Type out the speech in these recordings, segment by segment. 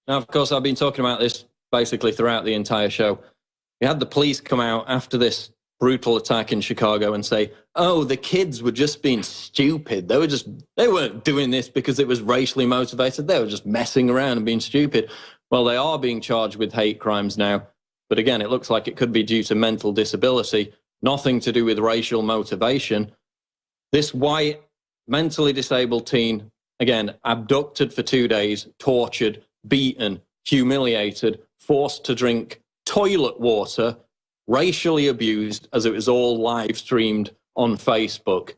Now, of course, I've been talking about this basically throughout the entire show. We had the police come out after this brutal attack in Chicago and say, oh, the kids were just being stupid. They weren't doing this because it was racially motivated. They were just messing around and being stupid. Well, they are being charged with hate crimes now. But again, it looks like it could be due to mental disability, nothing to do with racial motivation. This white, mentally disabled teen, again, abducted for 2 days, tortured, beaten, humiliated, forced to drink toilet water, racially abused, as it was all live streamed on Facebook.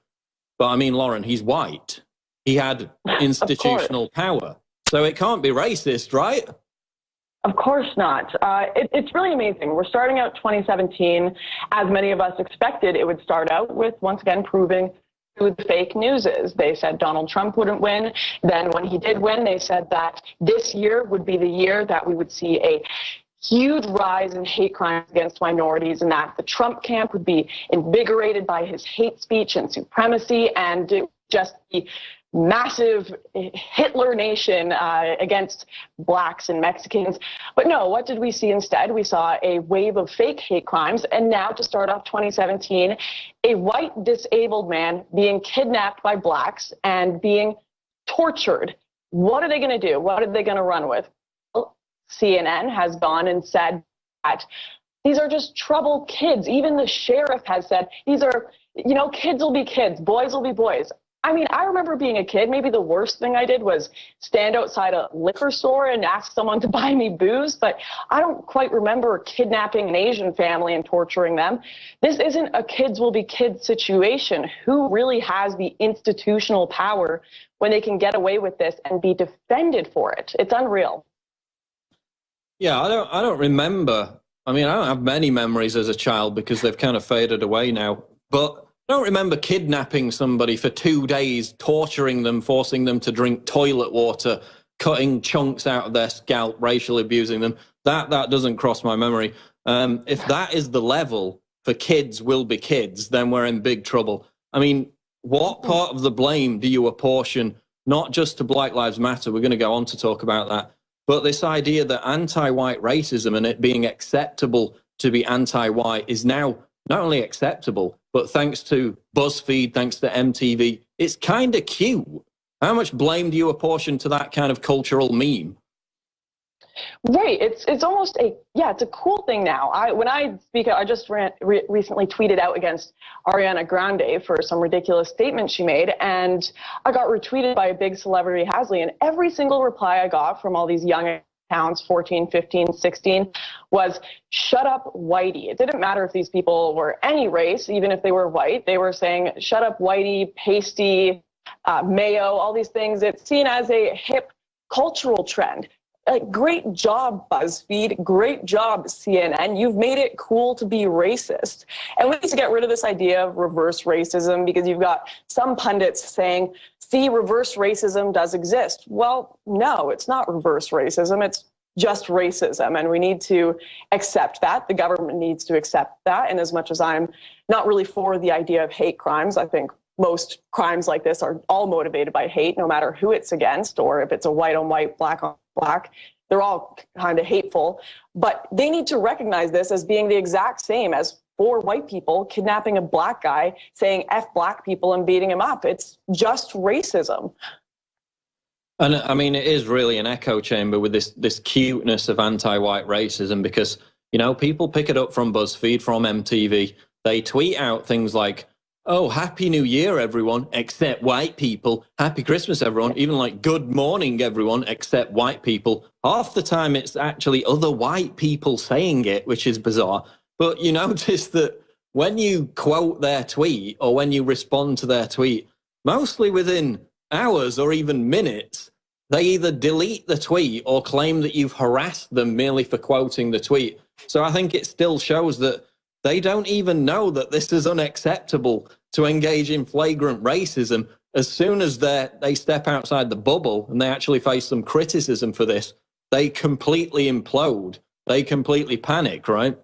But I mean, Lauren, he's white. He had institutional power. So it can't be racist, right? Of course not. It's really amazing. We're starting out 2017, as many of us expected it would start out with, once again, proving who the fake news is. They said Donald Trump wouldn't win. Then when he did win, they said that this year would be the year that we would see a huge rise in hate crimes against minorities, and that the Trump camp would be invigorated by his hate speech and supremacy, and just the massive Hitler nation against blacks and Mexicans. But no, what did we see instead? We saw a wave of fake hate crimes, and now to start off 2017, a white disabled man being kidnapped by blacks and being tortured. What are they going to do? What are they going to run with? Well, CNN has gone and said that these are just troubled kids. Even the sheriff has said these are, kids will be kids, boys will be boys. I mean, I remember being a kid, maybe the worst thing I did was stand outside a liquor store and ask someone to buy me booze, but I don't quite remember kidnapping an Asian family and torturing them. This isn't a kids will be kids situation. Who really has the institutional power when they can get away with this and be defended for it? It's unreal. Yeah, I don't remember. I mean, I don't have many memories as a child because they've kind of faded away now, but I don't remember kidnapping somebody for 2 days, torturing them, forcing them to drink toilet water, cutting chunks out of their scalp, racially abusing them. That doesn't cross my memory. If that is the level for kids will be kids, then we're in big trouble. I mean, what part of the blame do you apportion, not just to Black Lives Matter, we're going to go on to talk about that, but this idea that anti-white racism and it being acceptable to be anti-white is now not only acceptable, but thanks to BuzzFeed, thanks to MTV, it's kind of cute. How much blame do you apportion to that kind of cultural meme? Right. It's almost it's a cool thing now. When I speak, I just recently tweeted out against Ariana Grande for some ridiculous statement she made, and I got retweeted by a big celebrity, Hasley, and every single reply I got from all these young accounts, 14, 15, 16, was shut up whitey. It didn't matter if these people were any race, even if they were white. They were saying shut up whitey, pasty, mayo, all these things. It's seen as a hip cultural trend. Great job, BuzzFeed. Great job, CNN. You've made it cool to be racist. And we need to get rid of this idea of reverse racism, because you've got some pundits saying, see, reverse racism does exist. Well, no, it's not reverse racism. It's just racism. And we need to accept that. The government needs to accept that. And as much as I'm not really for the idea of hate crimes, I think most crimes like this are all motivated by hate, no matter who it's against, or if it's a white on white, black on black. They're all kind of hateful, but they need to recognize this as being the exact same as 4 white people kidnapping a black guy, saying F black people and beating him up. It's just racism. And I mean, it is really an echo chamber with this cuteness of anti-white racism, because, people pick it up from BuzzFeed, from MTV. They tweet out things like, oh, Happy New Year, everyone, except white people. Happy Christmas, everyone. Even like, good morning, everyone, except white people. Half the time, it's actually other white people saying it, which is bizarre. But you notice that when you quote their tweet or when you respond to their tweet, mostly within hours or even minutes, they either delete the tweet or claim that you've harassed them merely for quoting the tweet. So I think it still shows that they don't even know that this is unacceptable to engage in flagrant racism. As soon as they step outside the bubble and they actually face some criticism for this, they completely implode. They completely panic, right?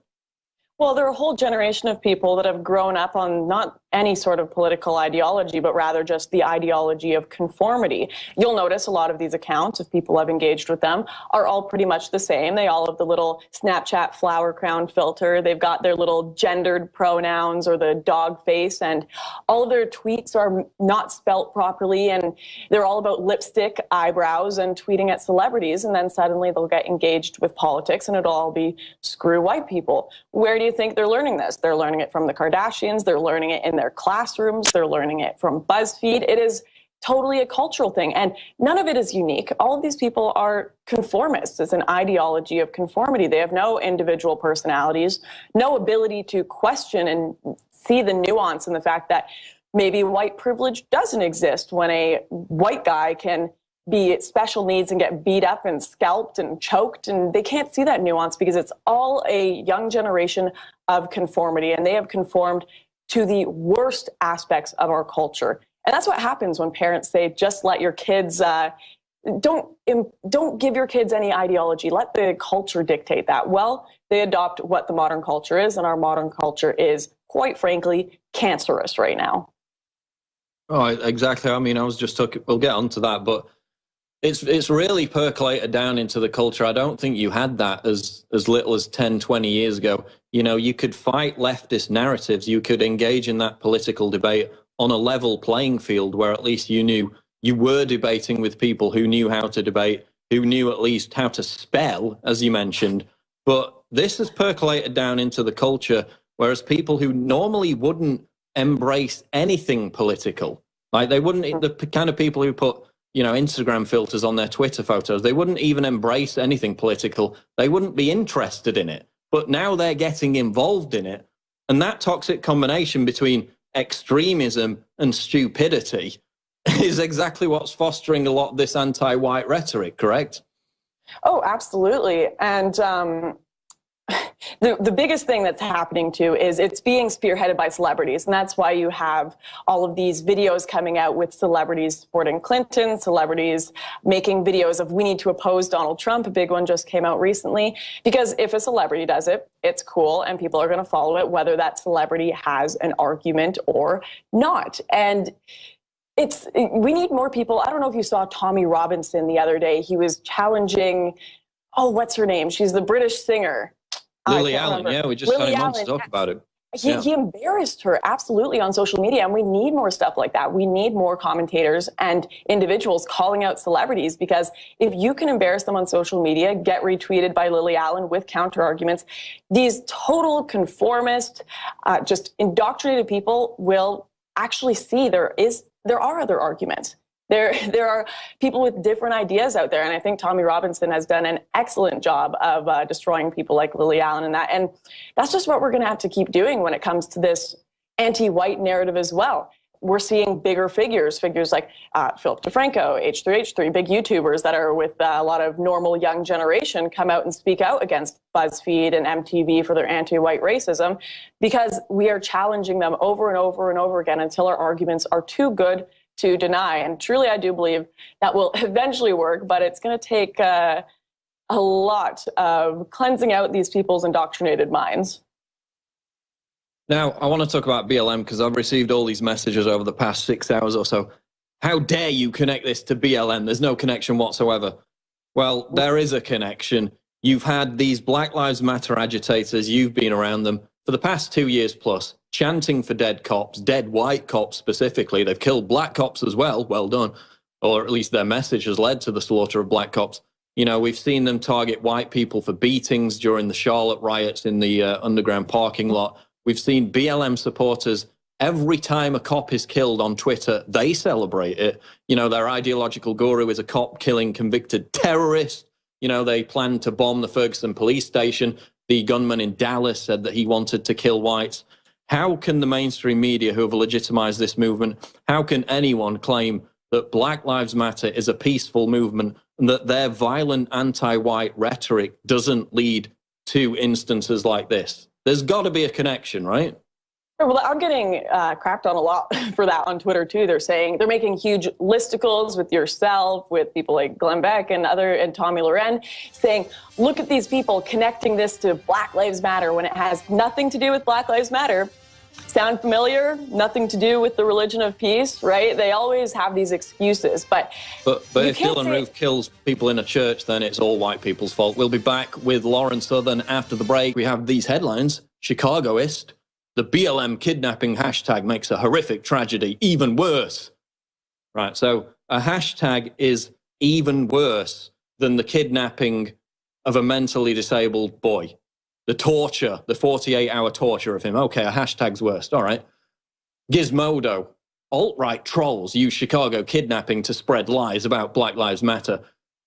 Well, there are a whole generation of people that have grown up on not any sort of political ideology, but rather just the ideology of conformity. You'll notice a lot of these accounts, if people have engaged with them, are all pretty much the same. They all have the little Snapchat flower crown filter. They've got their little gendered pronouns or the dog face, and all of their tweets are not spelt properly, and they're all about lipstick, eyebrows, and tweeting at celebrities, and then suddenly they'll get engaged with politics, and it'll all be screw white people. Where do you think they're learning this? They're learning it from the Kardashians. They're learning it in their classrooms. They're learning it from BuzzFeed. It is totally a cultural thing, and none of it is unique. All of these people are conformists. It's an ideology of conformity. They have no individual personalities, no ability to question and see the nuance in the fact that maybe white privilege doesn't exist when a white guy can be special needs and get beat up and scalped and choked, and they can't see that nuance because it's all a young generation of conformity, and they have conformed to the worst aspects of our culture. And that's what happens when parents say, just let your kids, don't give your kids any ideology, let the culture dictate that. Well, they adopt what the modern culture is, and our modern culture is, quite frankly, cancerous right now. Oh, exactly. I mean, I was just talking, we'll get onto that, but it's really percolated down into the culture. I don't think you had that as little as 10, 20 years ago. You know, you could fight leftist narratives. You could engage in that political debate on a level playing field where at least you knew you were debating with people who knew how to debate, who knew at least how to spell, as you mentioned. But this has percolated down into the culture, whereas people who normally wouldn't embrace anything political, like they wouldn't, the kind of people who put, you know, Instagram filters on their Twitter photos, they wouldn't even embrace anything political. They wouldn't be interested in it. But now they're getting involved in it. And that toxic combination between extremism and stupidity is exactly what's fostering a lot of this anti-white rhetoric, correct? Oh, absolutely. And the biggest thing that's happening too is it's being spearheaded by celebrities, and that's why you have all of these videos coming out with celebrities supporting Clinton, celebrities making videos of we need to oppose Donald Trump. A big one just came out recently, because if a celebrity does it, it's cool and people are going to follow it, whether that celebrity has an argument or not. And we need more people. I don't know if you saw Tommy Robinson the other day. He was challenging, oh, what's her name? She's the British singer. Lily Allen, yeah, we just had him on to talk about it. He embarrassed her absolutely on social media, and we need more stuff like that. We need more commentators and individuals calling out celebrities, because if you can embarrass them on social media, get retweeted by Lily Allen with counter arguments, these total conformist, just indoctrinated people will actually see there are other arguments. There are people with different ideas out there, and I think Tommy Robinson has done an excellent job of destroying people like Lily Allen and that's just what we're going to have to keep doing when it comes to this anti-white narrative as well. We're seeing bigger figures like Philip DeFranco, H3H3, big YouTubers that are with a lot of normal young generation come out and speak out against BuzzFeed and MTV for their anti-white racism, because we are challenging them over and over and over again until our arguments are too good to deny. And truly, I do believe that will eventually work, but it's going to take a lot of cleansing out these people's indoctrinated minds. Now, I want to talk about BLM because I've received all these messages over the past 6 hours or so. How dare you connect this to BLM? There's no connection whatsoever. Well, there is a connection. You've had these Black Lives Matter agitators, you've been around them for the past 2 years plus, chanting for dead cops, dead white cops specifically. They've killed black cops as well. Well done. Or at least their message has led to the slaughter of black cops. You know, we've seen them target white people for beatings during the Charlotte riots in the underground parking lot. We've seen BLM supporters, every time a cop is killed on Twitter, they celebrate it. You know, their ideological guru is a cop killing convicted terrorist. You know, they planned to bomb the Ferguson police station. The gunman in Dallas said that he wanted to kill whites. How can the mainstream media who have legitimized this movement, how can anyone claim that Black Lives Matter is a peaceful movement and that their violent anti-white rhetoric doesn't lead to instances like this? There's got to be a connection, right? Well, I'm getting crapped on a lot for that on Twitter too. They're saying they're making huge listicles with yourself, with people like Glenn Beck and Tommy Loren, saying, look at these people connecting this to Black Lives Matter when it has nothing to do with Black Lives Matter. Sound familiar? Nothing to do with the religion of peace, right? They always have these excuses, but if Dylan Roof kills people in a church, then it's all white people's fault. We'll be back with Lauren Southern after the break. We have these headlines. Chicagoist, the BLM kidnapping hashtag makes a horrific tragedy even worse. Right, so a hashtag is even worse than the kidnapping of a mentally disabled boy. The torture, the 48-hour torture of him. Okay, a hashtag's worst. All right. Gizmodo. Alt-right trolls use Chicago kidnapping to spread lies about Black Lives Matter.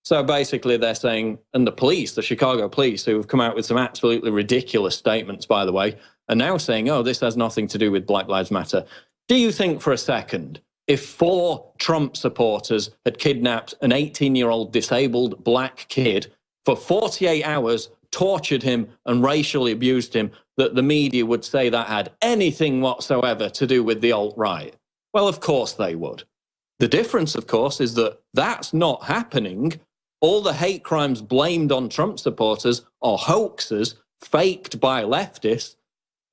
So basically they're saying, and the police, the Chicago police, who have come out with some absolutely ridiculous statements, by the way, are now saying, oh, this has nothing to do with Black Lives Matter. Do you think for a second, if 4 Trump supporters had kidnapped an 18-year-old disabled black kid for 48 hours, tortured him and racially abused him, that the media would say that had anything whatsoever to do with the alt-right? Well, of course they would. The difference, of course, is that that's not happening. All the hate crimes blamed on Trump supporters are hoaxes faked by leftists.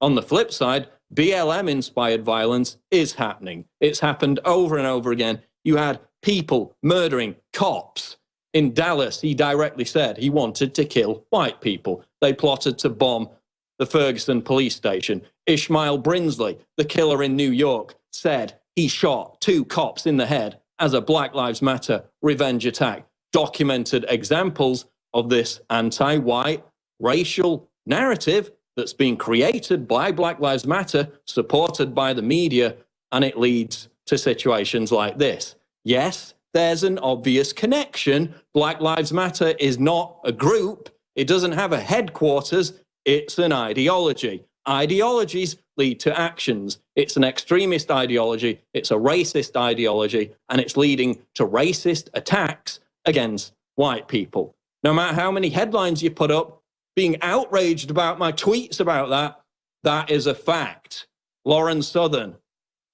On the flip side, BLM-inspired violence is happening. It's happened over and over again. You had people murdering cops. In Dallas, he directly said he wanted to kill white people. They plotted to bomb the Ferguson police station. Ishmael Brinsley, the killer in New York, said he shot 2 cops in the head as a Black Lives Matter revenge attack. Documented examples of this anti-white racial narrative that's been created by Black Lives Matter, supported by the media, and it leads to situations like this. Yes, there's an obvious connection. Black Lives Matter is not a group. It doesn't have a headquarters. It's an ideology. Ideologies lead to actions. It's an extremist ideology. It's a racist ideology, and it's leading to racist attacks against white people. No matter how many headlines you put up, being outraged about my tweets about that, that is a fact. Lauren Southern,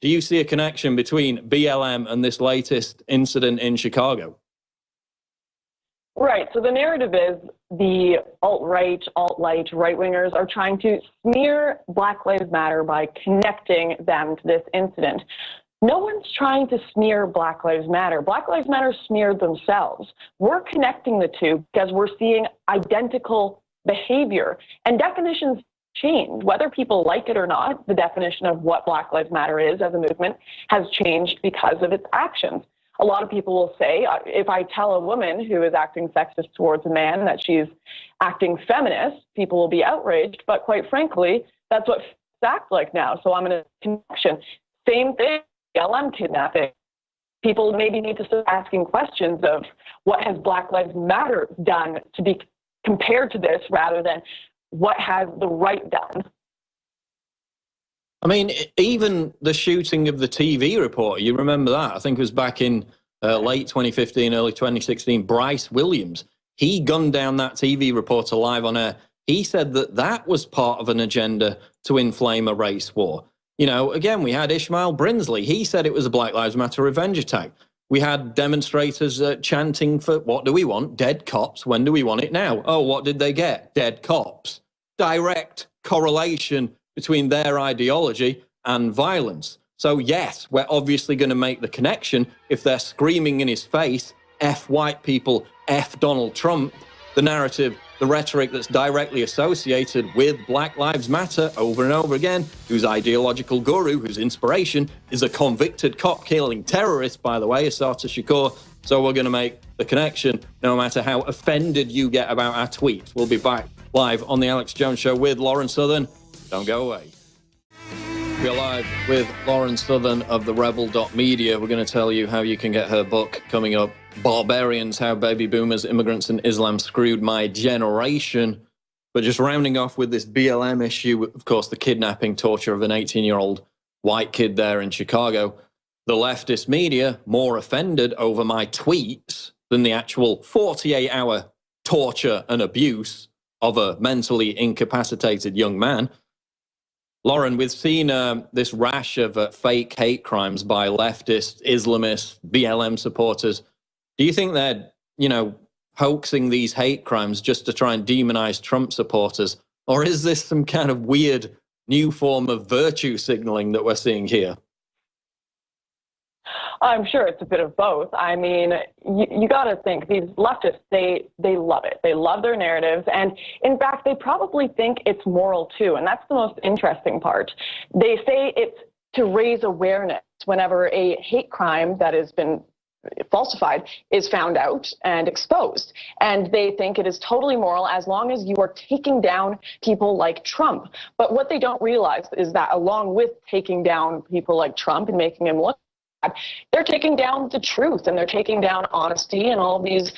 do you see a connection between BLM and this latest incident in Chicago? Right. So the narrative is the alt-right, right-wingers are trying to smear Black Lives Matter by connecting them to this incident. No one's trying to smear Black Lives Matter. Black Lives Matter smeared themselves. We're connecting the two because we're seeing identical behavior, and definitions change. Whether people like it or not, the definition of what Black Lives Matter is as a movement has changed because of its actions. A lot of people will say, if I tell a woman who is acting sexist towards a man that she's acting feminist, people will be outraged. But quite frankly, that's what act like now. So I'm in a connection. Same thing, BLM kidnapping. People maybe need to start asking questions of what has Black Lives Matter done to be compared to this rather than what has the right done. I mean, even the shooting of the TV reporter, you remember that? I think it was back in late 2015, early 2016, Bryce Williams. He gunned down that TV reporter live on air. He said that that was part of an agenda to inflame a race war. You know, again, we had Ishmael Brinsley. He said it was a Black Lives Matter revenge attack. We had demonstrators chanting for, what do we want? Dead cops. When do we want it now? Oh, what did they get? Dead cops. Direct correlation between their ideology and violence. So yes, we're obviously going to make the connection if they're screaming in his face, F white people, F Donald Trump, the narrative, the rhetoric that's directly associated with Black Lives Matter over and over again, whose ideological guru, whose inspiration is a convicted cop-killing terrorist, by the way, Assata Shakur. So we're going to make the connection no matter how offended you get about our tweets. We'll be back live on The Alex Jones Show with Lauren Southern. Don't go away. We're live with Lauren Southern of the Rebel.media. We're going to tell you how you can get her book coming up, Barbarians, How Baby Boomers, Immigrants and Islam Screwed My Generation. But just rounding off with this BLM issue, of course, the kidnapping, torture of an 18-year-old white kid there in Chicago. The leftist media more offended over my tweets than the actual 48-hour torture and abuse of a mentally incapacitated young man. Lauren, we've seen this rash of fake hate crimes by leftists, Islamists, BLM supporters. Do you think they're, hoaxing these hate crimes just to try and demonize Trump supporters? Or is this some kind of weird new form of virtue signaling that we're seeing here? I'm sure it's a bit of both. I mean, you got to think these leftists, they love it. They love their narratives. And in fact, they probably think it's moral too. And that's the most interesting part. They say it's to raise awareness whenever a hate crime that has been falsified is found out and exposed. And they think it is totally moral as long as you are taking down people like Trump. But what they don't realize is that along with taking down people like Trump and making him look bad, they're taking down the truth, and they're taking down honesty and all these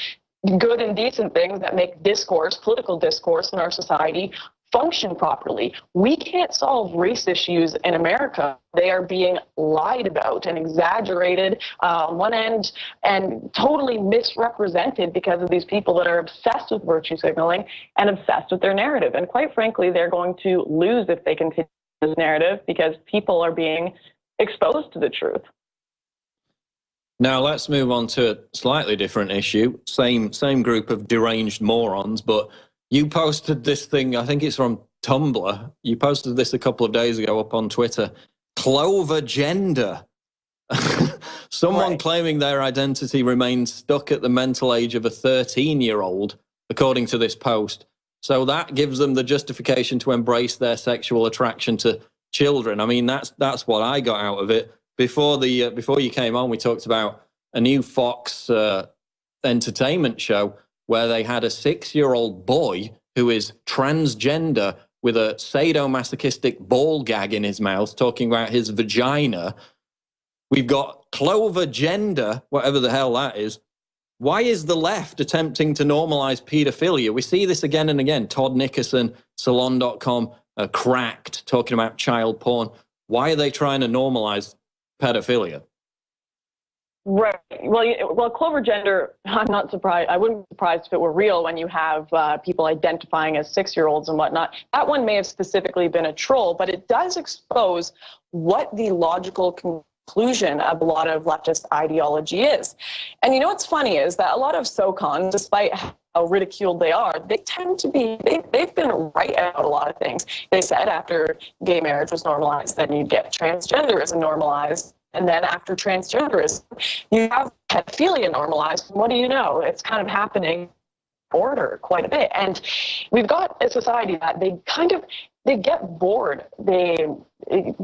good and decent things that make discourse, political discourse in our society, function properly. We can't solve race issues in America. They are being lied about and exaggerated on one end and totally misrepresented because of these people that are obsessed with virtue signaling and obsessed with their narrative. And quite frankly, they're going to lose if they continue this narrative because people are being exposed to the truth. Now let's move on to a slightly different issue. Same group of deranged morons, but you posted this thing, I think it's from Tumblr. You posted this a couple of days ago up on Twitter. Clover gender. Someone claiming their identity remains stuck at the mental age of a 13-year-old, according to this post. So that gives them the justification to embrace their sexual attraction to children. I mean, that's what I got out of it. Before you came on, we talked about a new Fox entertainment show where they had a 6-year-old boy who is transgender with a sadomasochistic ball gag in his mouth talking about his vagina. We've got Clover gender, whatever the hell that is. Why is the left attempting to normalize pedophilia? We see this again and again. Todd Nickerson, Salon.com, Cracked, talking about child porn. Why are they trying to normalize pedophilia? Right. Well, Clover gender, I'm not surprised. I wouldn't be surprised if it were real when you have people identifying as 6-year-olds and whatnot. That one may have specifically been a troll, but it does expose what the logical conclusion of a lot of leftist ideology is. And you know what's funny is that a lot of SOCONs, despite how ridiculed they are, they tend to be, they've been right about a lot of things. They said after gay marriage was normalized, then you'd get transgenderism normalized. And then after transgenderism, you have pedophilia normalized. What do you know? It's kind of happening order quite a bit. And we've got a society that they get bored. They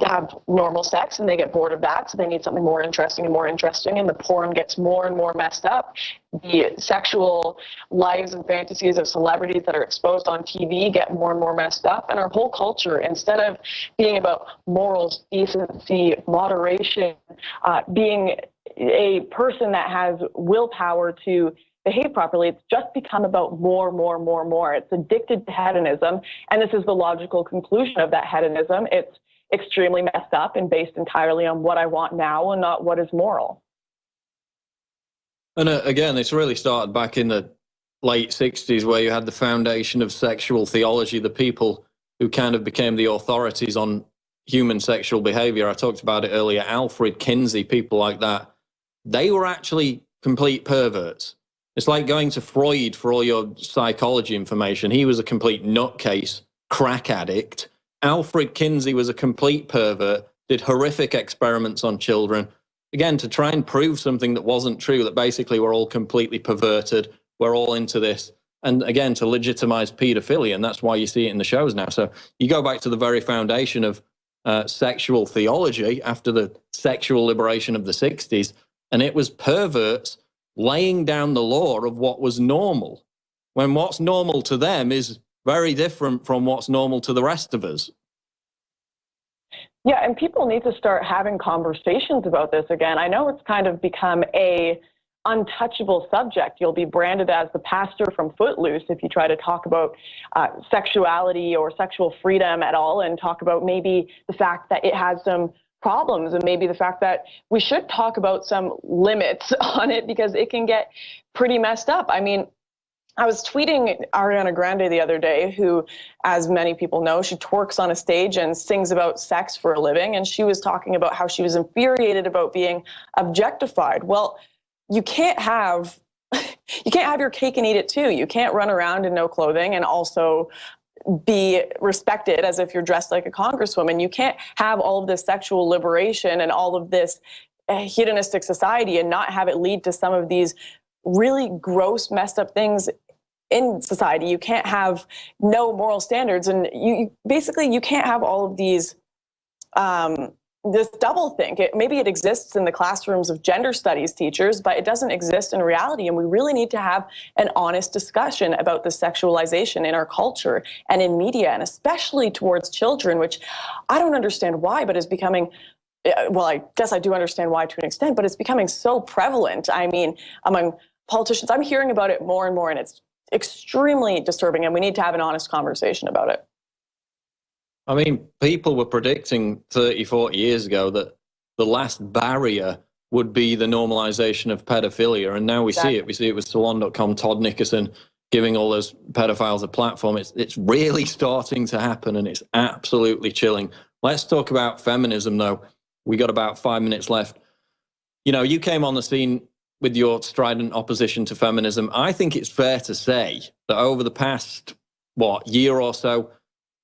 have normal sex and they get bored of that. So they need something more interesting and more interesting. And the porn gets more and more messed up. The sexual lives and fantasies of celebrities that are exposed on TV get more and more messed up. And our whole culture, instead of being about morals, decency, moderation, being a person that has willpower to behave properly, it's just become about more. It's addicted to hedonism, and this is the logical conclusion of that hedonism. It's extremely messed up and based entirely on what I want now and not what is moral. And again, this really started back in the late 60s, where you had the foundation of sexual theology, the people who kind of became the authorities on human sexual behavior. I talked about it earlier, Alfred Kinsey, people like that. They were actually complete perverts. It's like going to Freud for all your psychology information. He was a complete nutcase, crack addict. Alfred Kinsey was a complete pervert, did horrific experiments on children, again, to try and prove something that wasn't true, that basically we're all completely perverted, we're all into this, and again, to legitimize pedophilia, and that's why you see it in the shows now. So you go back to the very foundation of sexual theology after the sexual liberation of the 60s, and it was perverts laying down the law of what was normal, when what's normal to them is very different from what's normal to the rest of us. Yeah, and people need to start having conversations about this again. I know it's kind of become a untouchable subject. You'll be branded as the pastor from Footloose if you try to talk about sexuality or sexual freedom at all, and talk about maybe the fact that it has some problems, and maybe the fact that we should talk about some limits on it because it can get pretty messed up. I mean, I was tweeting Ariana Grande the other day, who, as many people know, she twerks on a stage and sings about sex for a living. And she was talking about how she was infuriated about being objectified. Well, you can't have your cake and eat it too. You can't run around in no clothing and also be respected as if you're dressed like a congresswoman. You can't have all of this sexual liberation and all of this hedonistic society and not have it lead to some of these really gross, messed up things in society. You can't have no moral standards, and you basically you can't have all of these this double think. Maybe it exists in the classrooms of gender studies teachers, but it doesn't exist in reality. And we really need to have an honest discussion about the sexualization in our culture and in media, and especially towards children, which I don't understand why, but is becoming, well, I guess I do understand why to an extent, but it's becoming so prevalent. I mean, among politicians, I'm hearing about it more and more, and it's extremely disturbing, and we need to have an honest conversation about it. I mean, people were predicting 30, 40 years ago that the last barrier would be the normalization of pedophilia. And now we see it. We see it with Salon.com, Todd Nickerson giving all those pedophiles a platform. It's really starting to happen, and it's absolutely chilling. Let's talk about feminism, though. We got about 5 minutes left. You know, you came on the scene with your strident opposition to feminism. I think it's fair to say that over the past, year or so,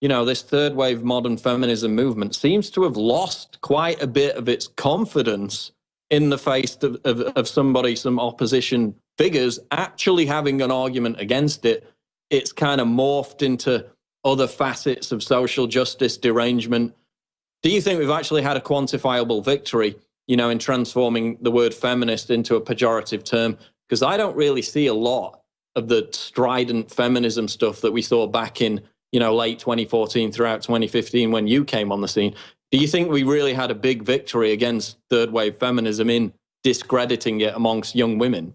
you know, this third wave modern feminism movement seems to have lost quite a bit of its confidence in the face of somebody, some opposition figures actually having an argument against it. It's kind of morphed into other facets of social justice derangement. Do you think we've actually had a quantifiable victory, you know, in transforming the word feminist into a pejorative term? Because I don't really see a lot of the strident feminism stuff that we saw back in, you know, late 2014 throughout 2015 when you came on the scene. Do you think we really had a big victory against third wave feminism in discrediting it amongst young women?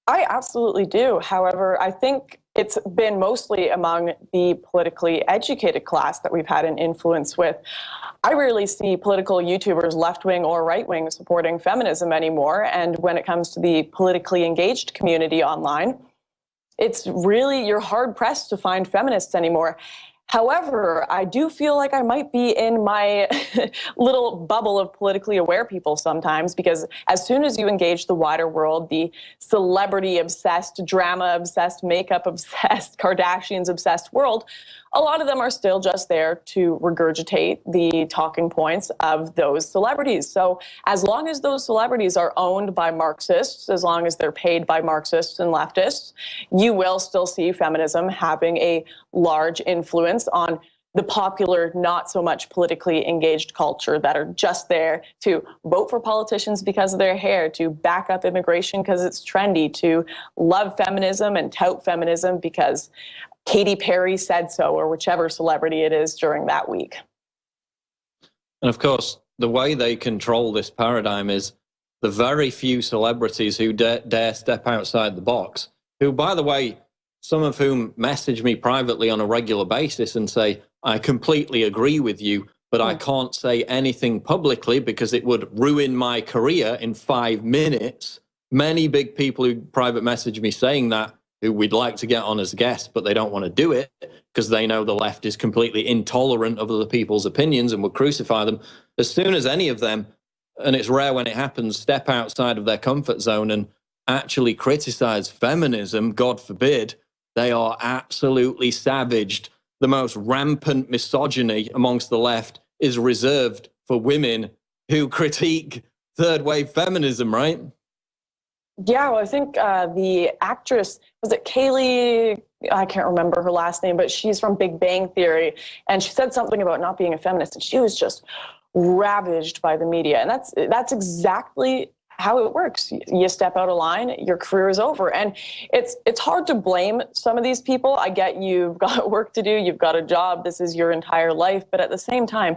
I absolutely do. However, I think it's been mostly among the politically educated class that we've had an influence with. I rarely see political YouTubers, left-wing or right-wing, supporting feminism anymore. And when it comes to the politically engaged community online, it's really, you're hard-pressed to find feminists anymore. However, I do feel like I might be in my little bubble of politically aware people sometimes, because as soon as you engage the wider world, the celebrity-obsessed, drama-obsessed, makeup-obsessed, Kardashians-obsessed world, a lot of them are still just there to regurgitate the talking points of those celebrities. So as long as those celebrities are owned by Marxists, as long as they're paid by Marxists and leftists, you will still see feminism having a large influence on the popular, not so much politically engaged culture that are just there to vote for politicians because of their hair, to back up immigration because it's trendy, to love feminism and tout feminism because Katy Perry said so, or whichever celebrity it is during that week. And of course, the way they control this paradigm is the very few celebrities who dare step outside the box, who, by the way, some of whom message me privately on a regular basis and say, I completely agree with you, but I can't say anything publicly because it would ruin my career in 5 minutes. Many big people who private message me saying that, who we'd like to get on as guests, but they don't want to do it because they know the left is completely intolerant of other people's opinions and will crucify them. As soon as any of them, and it's rare when it happens, step outside of their comfort zone and actually criticize feminism, God forbid, they are absolutely savaged. The most rampant misogyny amongst the left is reserved for women who critique third wave feminism, right? Yeah, well, I think the actress, was it Kaylee? I can't remember her last name, but she's from Big Bang Theory. And she said something about not being a feminist, and she was just ravaged by the media. And that's exactly how it works. You step out of line, your career is over. And it's hard to blame some of these people. I get you've got work to do, you've got a job, this is your entire life. But at the same time,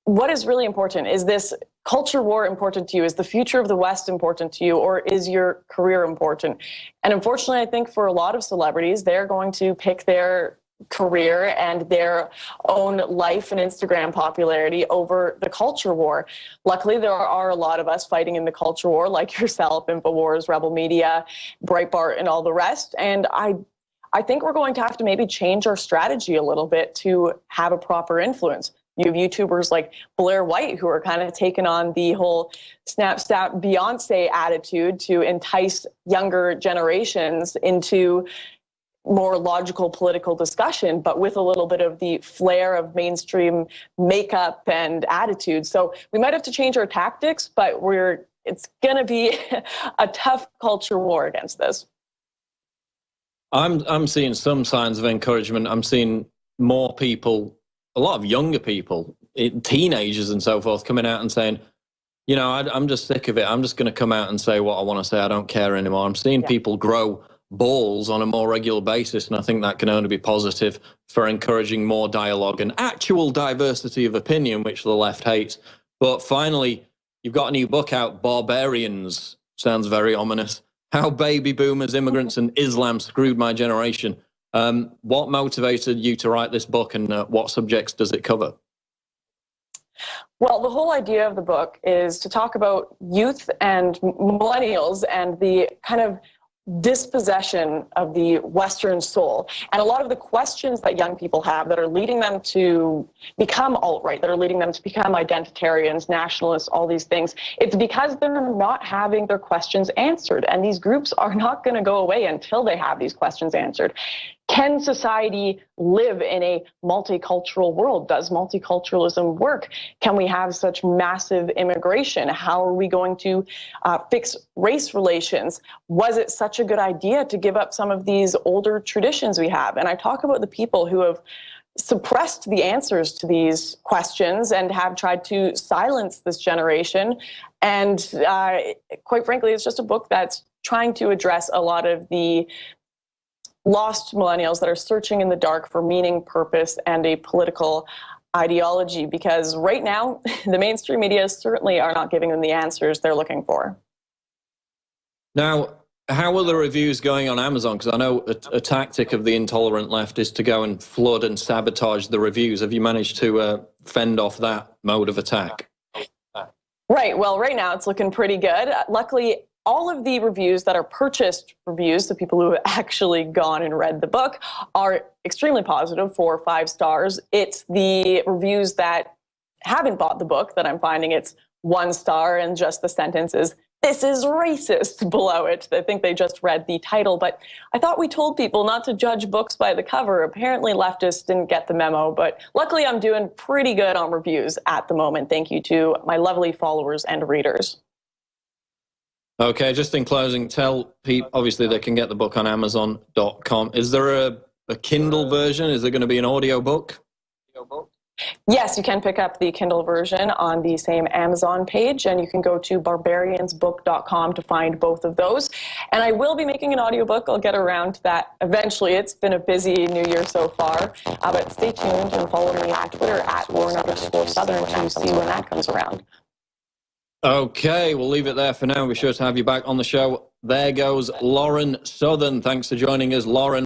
what is really important? Is this culture war important to you? Is the future of the West important to you? Or is your career important? And unfortunately, I think for a lot of celebrities, they're going to pick their career and their own life and Instagram popularity over the culture war. Luckily, there are a lot of us fighting in the culture war, like yourself, InfoWars, Rebel Media, Breitbart, and all the rest. And I think we're going to have to maybe change our strategy a little bit to have a proper influence. You have YouTubers like Blair White who are kind of taking on the whole snap Beyonce attitude to entice younger generations into more logical political discussion, but with a little bit of the flair of mainstream makeup and attitude. So we might have to change our tactics, but it's going to be a tough culture war against this. I'm seeing some signs of encouragement. I'm seeing more people, a lot of younger people, teenagers and so forth, coming out and saying, you know, I'm just sick of it. I'm just going to come out and say what I want to say. I don't care anymore. I'm seeing people grow balls on a more regular basis, and I think that can only be positive for encouraging more dialogue and actual diversity of opinion, which the left hates. But finally, you've got a new book out, Barbarians. Sounds very ominous. How baby boomers, immigrants, and Islam screwed my generation. What motivated you to write this book, and what subjects does it cover? Well, the whole idea of the book is to talk about youth and millennials and the kind of dispossession of the Western soul, and a lot of the questions that young people have that are leading them to become alt-right, that are leading them to become identitarians, nationalists, all these things. It's because they're not having their questions answered, and these groups are not going to go away until they have these questions answered. Can society live in a multicultural world? Does multiculturalism work? Can we have such massive immigration? How are we going to fix race relations? Was it such a good idea to give up some of these older traditions we have? And I talk about the people who have suppressed the answers to these questions and have tried to silence this generation. And quite frankly, it's just a book that's trying to address a lot of the lost millennials that are searching in the dark for meaning, purpose, and a political ideology, because right now the mainstream media certainly are not giving them the answers they're looking for. Now, how are the reviews going on Amazon? Because I know a tactic of the intolerant left is to go and flood and sabotage the reviews. Have you managed to fend off that mode of attack? Right. Well, right now it's looking pretty good. Luckily, all of the reviews that are purchased reviews, the people who have actually gone and read the book, are extremely positive, 4 or 5 stars. It's the reviews that haven't bought the book that I'm finding it's 1 star and just the sentence is, "This is racist," below it. I think they just read the title. But I thought we told people not to judge books by the cover. Apparently leftists didn't get the memo, but luckily I'm doing pretty good on reviews at the moment. Thank you to my lovely followers and readers. Okay, just in closing, tell people, obviously they can get the book on Amazon.com. Is there a Kindle version? Is there going to be an audio book? Yes, you can pick up the Kindle version on the same Amazon page, and you can go to barbariansbook.com to find both of those. And I will be making an audiobook. I'll get around to that eventually. It's been a busy new year so far, but stay tuned and follow me on Twitter at Warren_Southern to see when that comes around. Okay, we'll leave it there for now. We'll be sure to have you back on the show. There goes Lauren Southern. Thanks for joining us, Lauren.